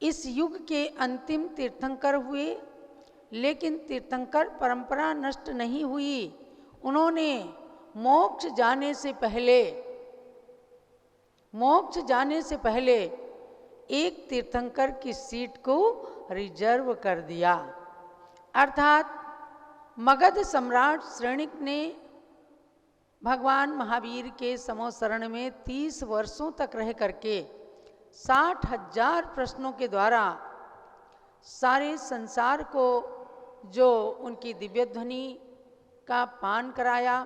इस युग के अंतिम तीर्थंकर हुए, लेकिन तीर्थंकर परंपरा नष्ट नहीं हुई। उन्होंने मोक्ष जाने से पहले एक तीर्थंकर की सीट को रिजर्व कर दिया। अर्थात मगध सम्राट श्रेणिक ने भगवान महावीर के समोसरण में 30 वर्षों तक रह करके 60,000 प्रश्नों के द्वारा सारे संसार को जो उनकी दिव्य ध्वनि का पान कराया।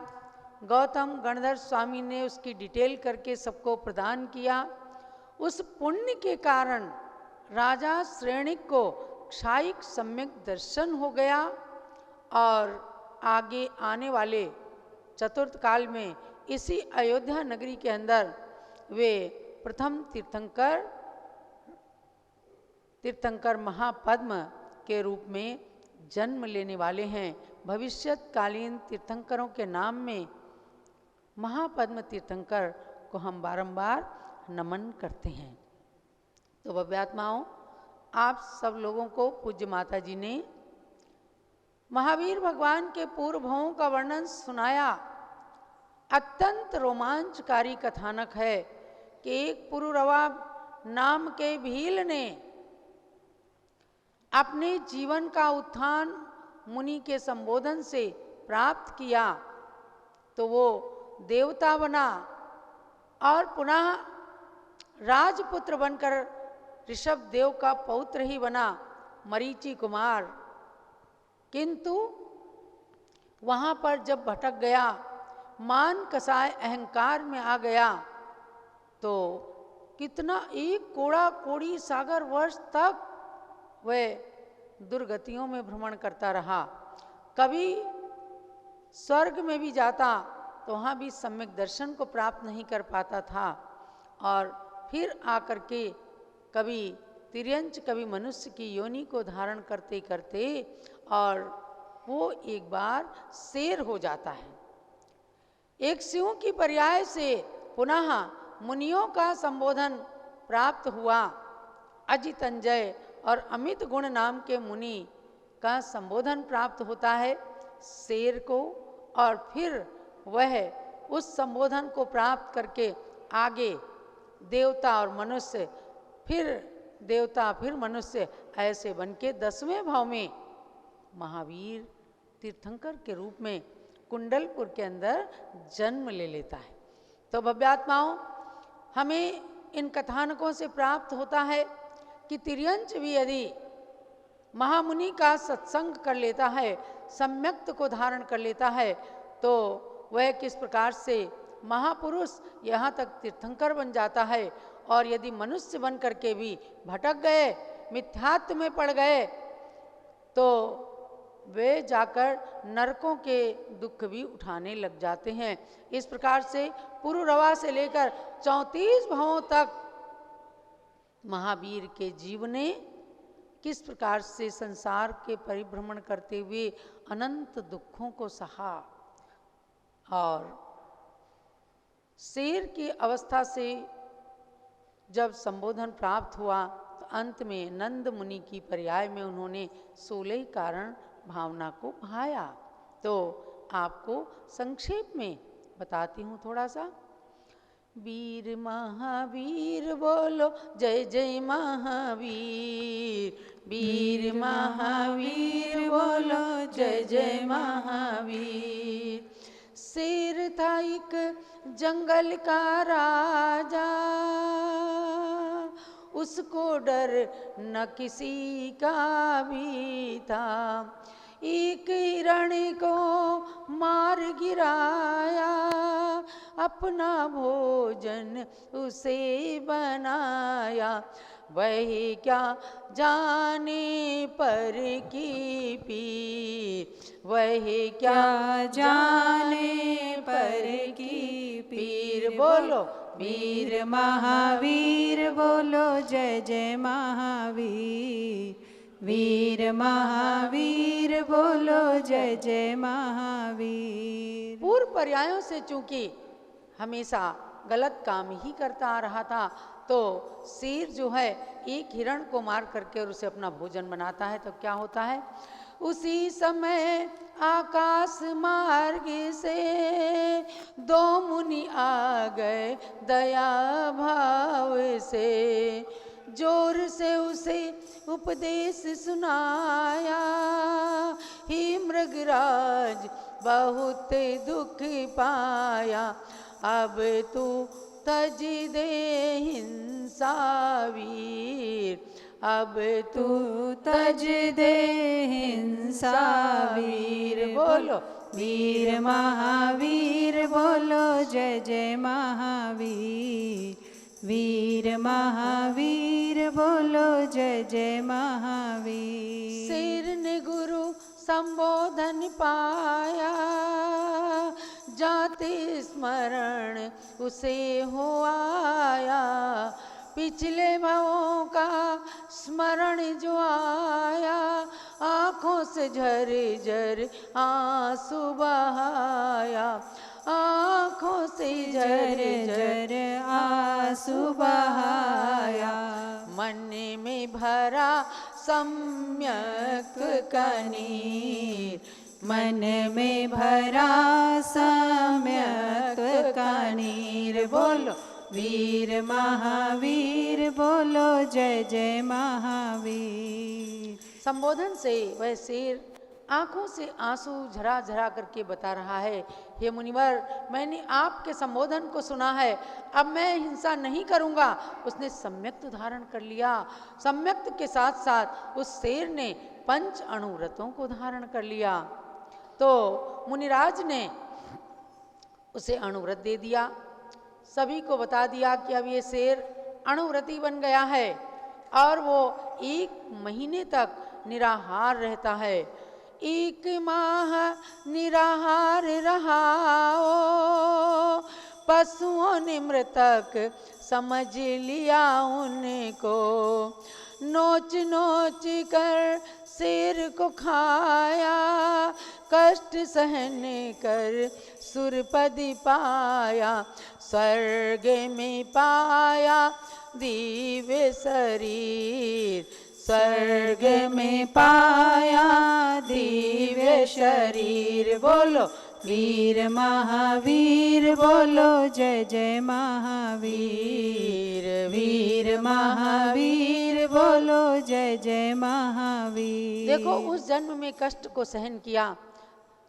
गौतम गणधर स्वामी ने उसकी डिटेल करके सबको प्रदान किया। उस पुण्य के कारण राजा श्रेणिक को क्षायिक सम्यक दर्शन हो गया और आगे आने वाले चतुर्थ काल में इसी अयोध्या नगरी के अंदर वे प्रथम तीर्थंकर महापद्म के रूप में जन्म लेने वाले हैं। भविष्यकालीन तीर्थंकरों के नाम में महापद्म तीर्थंकर को हम बारंबार नमन करते हैं। तो भव्यात्माओं, आप सब लोगों को पूज्य माता जी ने महावीर भगवान के पूर्व भावों का वर्णन सुनाया। अत्यंत रोमांचकारी कथानक है कि एक पुरुरवा नाम के भील ने अपने जीवन का उत्थान मुनि के संबोधन से प्राप्त किया तो वो देवता बना और पुनः राजपुत्र बनकर ऋषभ देव का पौत्र ही बना, मरीचि कुमार। किंतु वहाँ पर जब भटक गया, मान कसाय अहंकार में आ गया, तो कितना एक कोड़ा कोड़ी सागर वर्ष तक वह दुर्गतियों में भ्रमण करता रहा। कभी स्वर्ग में भी जाता तो वहाँ भी सम्यक दर्शन को प्राप्त नहीं कर पाता था और फिर आकर के कभी तिर्यंच कभी मनुष्य की योनि को धारण करते करते और वो एक बार शेर हो जाता है। एक सिंह की पर्याय से पुनः मुनियों का संबोधन प्राप्त हुआ। अजितंजय और अमित गुण नाम के मुनि का संबोधन प्राप्त होता है शेर को, और फिर वह उस संबोधन को प्राप्त करके आगे देवता और मनुष्य, फिर देवता फिर मनुष्य, ऐसे बन के 10वें भाव में महावीर तीर्थंकर के रूप में कुंडलपुर के अंदर जन्म ले लेता है। तो भव्यात्माओं, हमें इन कथानकों से प्राप्त होता है कि तिर्यंच भी यदि महामुनि का सत्संग कर लेता है, सम्यक्त को धारण कर लेता है, तो वह किस प्रकार से महापुरुष यहाँ तक तीर्थंकर बन जाता है। और यदि मनुष्य बन करके भी भटक गए, मिथ्यात्व में पड़ गए, तो वे जाकर नरकों के दुख भी उठाने लग जाते हैं। इस प्रकार से पुरुरवा से लेकर 34 भावों तक महावीर के जीव ने किस प्रकार से संसार के परिभ्रमण करते हुए अनंत दुखों को सहा और शेर की अवस्था से जब संबोधन प्राप्त हुआ तो अंत में नंद मुनि की पर्याय में उन्होंने 16 कारण भावना को भाया। तो आपको संक्षेप में बताती हूँ थोड़ा सा। वीर महावीर बोलो जय जय महावीर, वीर महावीर बोलो जय जय महावीर। शेर था एक जंगल का राजा, उसको डर न किसी का भी था। एक हिरण को मार गिराया, अपना भोजन उसे बनाया। वही क्या जाने पर की पीर, वही क्या जाने पर की पीर। बोलो वीर महावीर बोलो जय जय महावीर, वीर महावीर बोलो जय जय महावीर। पूर्व पर्यायों से चूंकि हमेशा गलत काम ही करता आ रहा था, तो शेर जो है एक हिरण को मार करके और उसे अपना भोजन बनाता है। तो क्या होता है, उसी समय आकाश मार्ग से 2 मुनि आ गए दया भाव से। जोर से उसे उपदेश सुनाया, ही मृगराज बहुत दुख पाया। अब तू तज दे हिंसा वीर, अब तू तज दे हिंसा वीर बोलो वीर महावीर बोलो जय जय महावीर वीर महावीर बोलो जय जय महावीर। शेर ने गुरु संबोधन पाया, जाते स्मरण उसे हो आया, पिछले भवों का स्मरण जो आया, आँखों से झर झर आंसू बहाया, आँखों से झर झर आंसू बहाया, मन में भरा सम्यक कनीर, मन में भरा सम्यक कनीर बोलो वीर महावीर बोलो जय जय महावीर। संबोधन से वह शेर आंखों से आंसू झरा झरा करके बता रहा है, हे मुनिवर, मैंने आपके संबोधन को सुना है, अब मैं हिंसा नहीं करूंगा। उसने सम्यक्त धारण कर लिया। सम्यक्त के साथ साथ उस शेर ने पंच अणुव्रतों को धारण कर लिया। तो मुनिराज ने उसे अणुव्रत दे दिया, सभी को बता दिया कि अब ये शेर अणुव्रती बन गया है और वो 1 महीने तक निराहार रहता है। 1 माह निराहार रहा ओ, पशुओं ने मृतक समझ लिया उनको, नोच नोच कर शेर को खाया, कष्ट सहन कर सुरपद पाया, स्वर्ग में पाया दिव्य शरीर, स्वर्ग में पाया दिव्य शरीर बोलो वीर महावीर बोलो जय जय महावीर वीर महावीर बोलो जय जय महावीर। देखो, उस जन्म में कष्ट को सहन किया।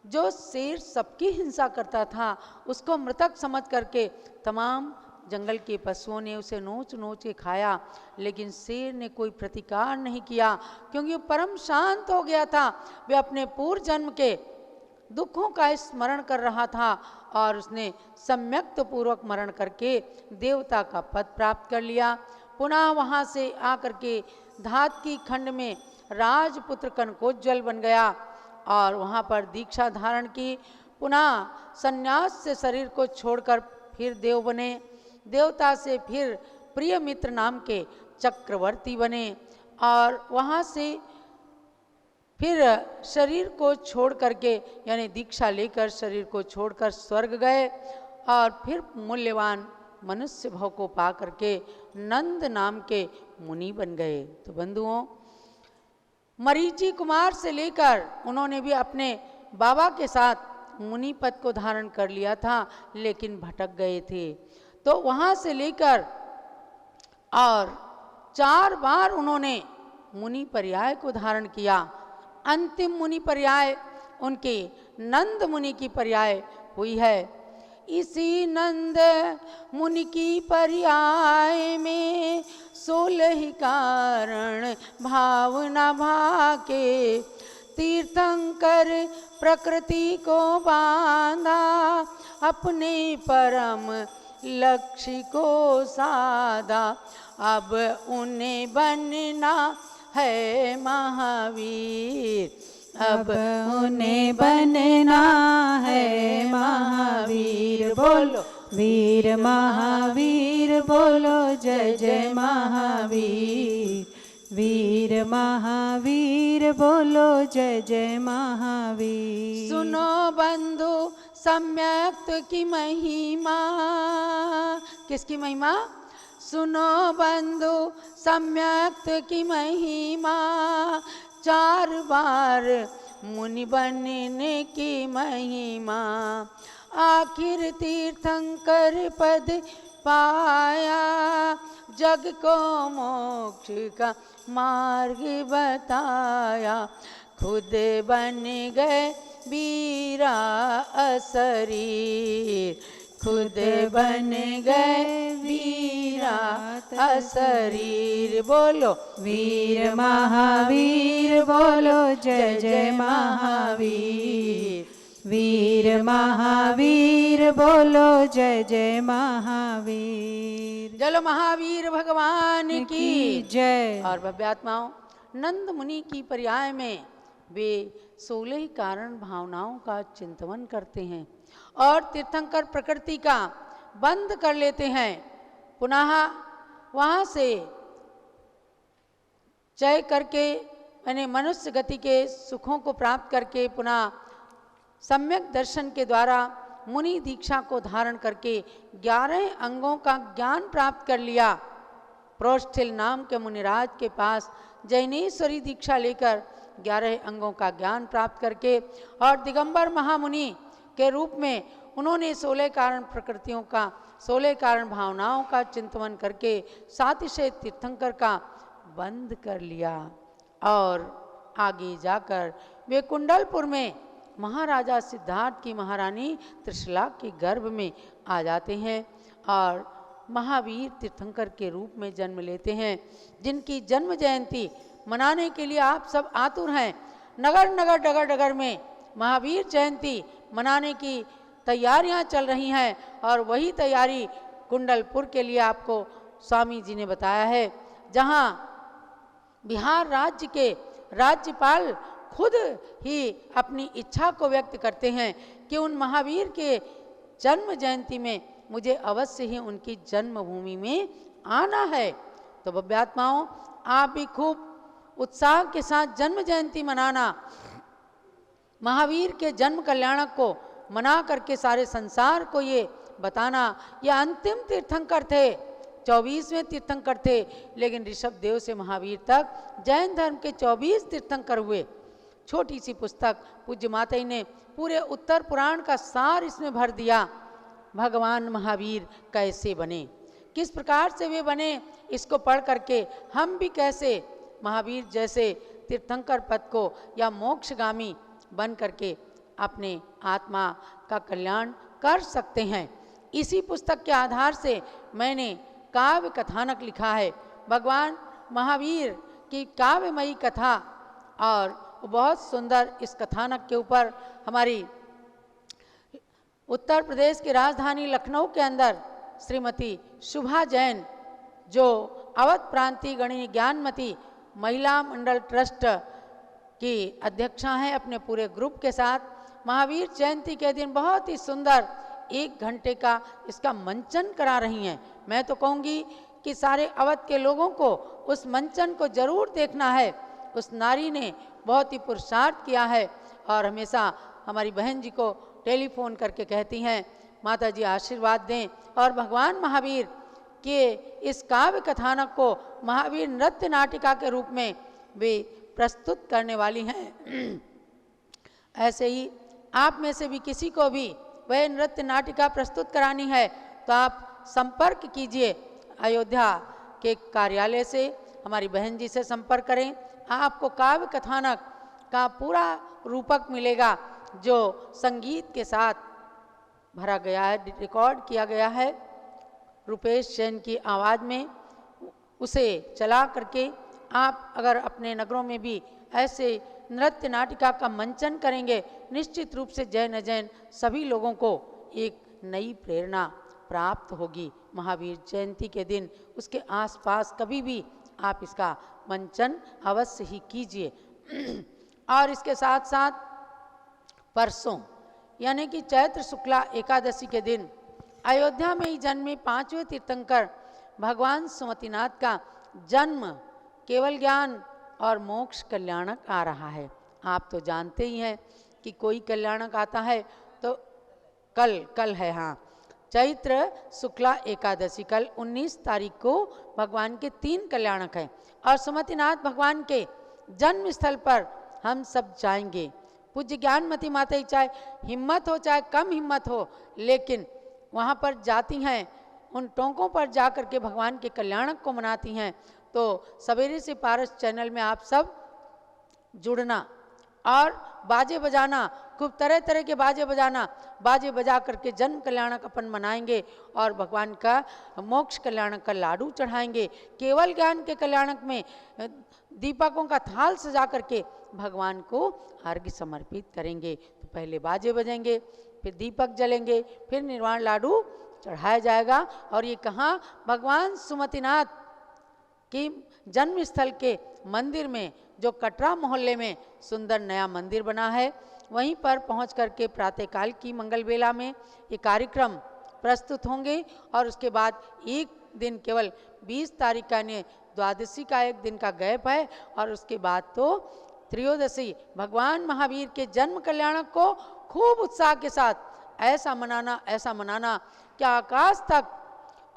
जो शेर सबकी हिंसा करता था उसको मृतक समझ करके तमाम जंगल के पशुओं ने उसे नोच नोच के खाया, लेकिन शेर ने कोई प्रतिकार नहीं किया क्योंकि वो परम शांत हो गया था। वे अपने पूर्व जन्म के दुखों का स्मरण कर रहा था और उसने सम्यक्त पूर्वक मरण करके देवता का पद प्राप्त कर लिया। पुनः वहाँ से आकर के धात की खंड में राजपुत्र कनकोज्ज्वल बन गया और वहाँ पर दीक्षा धारण की। पुनः संन्यास से शरीर को छोड़कर फिर देव बने, देवता से फिर प्रिय मित्र नाम के चक्रवर्ती बने और वहाँ से फिर शरीर को छोड़ करके यानी दीक्षा लेकर शरीर को छोड़कर स्वर्ग गए और फिर मूल्यवान मनुष्य भव को पा करके नंद नाम के मुनि बन गए। तो बंधुओं, मरीचि कुमार से लेकर उन्होंने भी अपने बाबा के साथ मुनि पद को धारण कर लिया था, लेकिन भटक गए थे। तो वहाँ से लेकर और 4 बार उन्होंने मुनि पर्याय को धारण किया। अंतिम मुनि पर्याय उनके नंद मुनि की पर्याय हुई है। इसी नंद मुनि की पर्याय में 16 कारण भावना भाके, तीर्थंकर प्रकृति को बांधा, अपने परम लक्ष्य को साधा, अब उन्हें बनना है महावीर, अब उन्हें बनना है महावीर बोलो वीर महावीर बोलो जय जय महावीर वीर महावीर बोलो जय जय महावीर। सुनो बंधु सम्यक्त की महिमा, किसकी महिमा? सुनो बंधु सम्यक्त की महिमा, 4 बार मुनि बनने की महिमा, आखिर तीर्थंकर पद पाया, जग को मोक्ष का मार्ग बताया, खुद बन गए वीरा अशरीर, खुद बन गए वीरा अशरीर। बोलो वीर महावीर बोलो जय जय महावीर। वीर महावीर बोलो जय जय महावीर। चलो महावीर भगवान की जय। और भव्यात्माओं, नंद मुनि की पर्याय में वे 16 कारण भावनाओं का चिंतन करते हैं और तीर्थंकर प्रकृति का बंद कर लेते हैं। पुनः वहाँ से जय करके यानी मनुष्य गति के सुखों को प्राप्त करके पुनः सम्यक दर्शन के द्वारा मुनि दीक्षा को धारण करके 11 अंगों का ज्ञान प्राप्त कर लिया। प्रोष्ठिल नाम के मुनिराज के पास जैनेश्वरी दीक्षा लेकर 11 अंगों का ज्ञान प्राप्त करके और दिगंबर महामुनि के रूप में उन्होंने 16 कारण प्रकृतियों का 16 कारण भावनाओं का चिंतन करके सातिशय तीर्थंकर का बंद कर लिया। और आगे जाकर वे कुंडलपुर में महाराजा सिद्धार्थ की महारानी त्रिशला के गर्भ में आ जाते हैं और महावीर तीर्थंकर के रूप में जन्म लेते हैं, जिनकी जन्म जयंती मनाने के लिए आप सब आतुर हैं। नगर नगर डगर डगर में महावीर जयंती मनाने की तैयारियां चल रही हैं और वही तैयारी कुंडलपुर के लिए आपको स्वामी जी ने बताया है, जहां बिहार राज्य के राज्यपाल खुद ही अपनी इच्छा को व्यक्त करते हैं कि उन महावीर के जन्म जयंती में मुझे अवश्य ही उनकी जन्मभूमि में आना है। तो भव्यात्माओं, आप भी खूब उत्साह के साथ जन्म जयंती मनाना, महावीर के जन्म कल्याणक को मना करके सारे संसार को ये बताना। ये अंतिम तीर्थंकर थे, 24वें तीर्थंकर थे, लेकिन ऋषभ देव से महावीर तक जैन धर्म के 24 तीर्थंकर हुए। छोटी सी पुस्तक पूज्य माता जी ने पूरे उत्तर पुराण का सार इसमें भर दिया। भगवान महावीर कैसे बने, किस प्रकार से वे बने, इसको पढ़ करके हम भी कैसे महावीर जैसे तीर्थंकर पद को या मोक्षगामी बन करके अपने आत्मा का कल्याण कर सकते हैं। इसी पुस्तक के आधार से मैंने काव्य कथानक लिखा है, भगवान महावीर की काव्यमयी कथा, और बहुत सुंदर इस कथानक के ऊपर हमारी उत्तर प्रदेश की राजधानी लखनऊ के अंदर श्रीमती शुभा जैन, जो अवध प्रांतीय गणिनी ज्ञानमती महिला मंडल ट्रस्ट की अध्यक्षा हैं, अपने पूरे ग्रुप के साथ महावीर जयंती के दिन बहुत ही सुंदर 1 घंटे का इसका मंचन करा रही हैं। मैं तो कहूँगी कि सारे अवध के लोगों को उस मंचन को जरूर देखना है। उस नारी ने बहुत ही पुरुषार्थ किया है और हमेशा हमारी बहन जी को टेलीफोन करके कहती हैं, माता जी आशीर्वाद दें, और भगवान महावीर के इस काव्य कथानक को महावीर नृत्य नाटिका के रूप में वे प्रस्तुत करने वाली हैं। ऐसे ही आप में से भी किसी को भी वह नृत्य नाटिका प्रस्तुत करानी है तो आप संपर्क कीजिए अयोध्या के कार्यालय से, हमारी बहन जी से संपर्क करें। आपको काव्य कथानक का पूरा रूपक मिलेगा जो संगीत के साथ भरा गया है, रिकॉर्ड किया गया है रुपेश जैन की आवाज़ में। उसे चला करके आप अगर अपने नगरों में भी ऐसे नृत्य नाटिका का मंचन करेंगे, निश्चित रूप से जैन अजैन सभी लोगों को एक नई प्रेरणा प्राप्त होगी। महावीर जयंती के दिन उसके आसपास कभी भी आप इसका मंचन अवश्य ही कीजिए। और इसके साथ साथ परसों यानी कि चैत्र शुक्ला एकादशी के दिन अयोध्या में ही जन्मे 5वें तीर्थंकर भगवान सुमतिनाथ का जन्म केवल ज्ञान और मोक्ष कल्याणक आ रहा है। आप तो जानते ही हैं कि कोई कल्याणक आता है तो कल है, हाँ, चैत्र शुक्ला एकादशी, कल 19 तारीख को भगवान के 3 कल्याणक हैं और सुमतिनाथ भगवान के जन्म स्थल पर हम सब जाएंगे। पूज्य ज्ञानमती माता ही चाहे हिम्मत हो चाहे कम हिम्मत हो, लेकिन वहाँ पर जाती हैं, उन टोंकों पर जा कर के भगवान के कल्याणक को मनाती हैं। तो सवेरे से पारस चैनल में आप सब जुड़ना और बाजे बजाना, खूब तरह तरह के बाजे बजाना, बाजे बजा करके जन्म कल्याणक अपन मनाएंगे और भगवान का मोक्ष कल्याणक का लाडू चढ़ाएंगे। केवल ज्ञान के कल्याणक में दीपकों का थाल सजा करके भगवान को अर्घ्य समर्पित करेंगे। तो पहले बाजे बजेंगे, फिर दीपक जलेंगे, फिर निर्वाण लाडू चढ़ाया जाएगा। और ये कहाँ? भगवान सुमतिनाथ की जन्म स्थल के मंदिर में, जो कटरा मोहल्ले में सुंदर नया मंदिर बना है, वहीं पर पहुंच करके प्रातःकाल की मंगल बेला में ये कार्यक्रम प्रस्तुत होंगे। और उसके बाद एक दिन केवल 20 तारीख का ने द्वादशी का एक दिन का गैप है, और उसके बाद तो त्रयोदशी भगवान महावीर के जन्म कल्याणक को खूब उत्साह के साथ ऐसा मनाना कि आकाश तक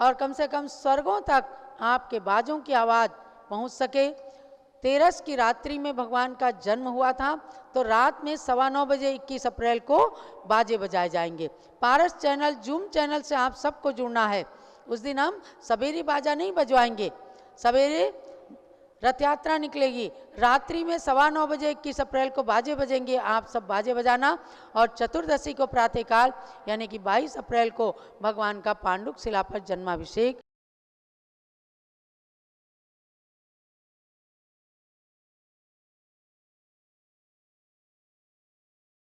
और कम से कम स्वर्गों तक आपके बाजों की आवाज़ पहुंच सके। 13 की रात्रि में भगवान का जन्म हुआ था, तो रात में 9:15 बजे 21 अप्रैल को बाजे बजाए जाएंगे। पारस चैनल, जूम चैनल से आप सबको जुड़ना है। उस दिन हम सवेरे बाजा नहीं बजवाएंगे, सवेरे रथ यात्रा निकलेगी, रात्रि में 9:15 बजे 21 अप्रैल को बाजे बजेंगे। आप सब बाजे बजाना। और चतुर्दशी को प्रातःकाल यानी कि 22 अप्रैल को भगवान का पांडुक शिला पर जन्माभिषेक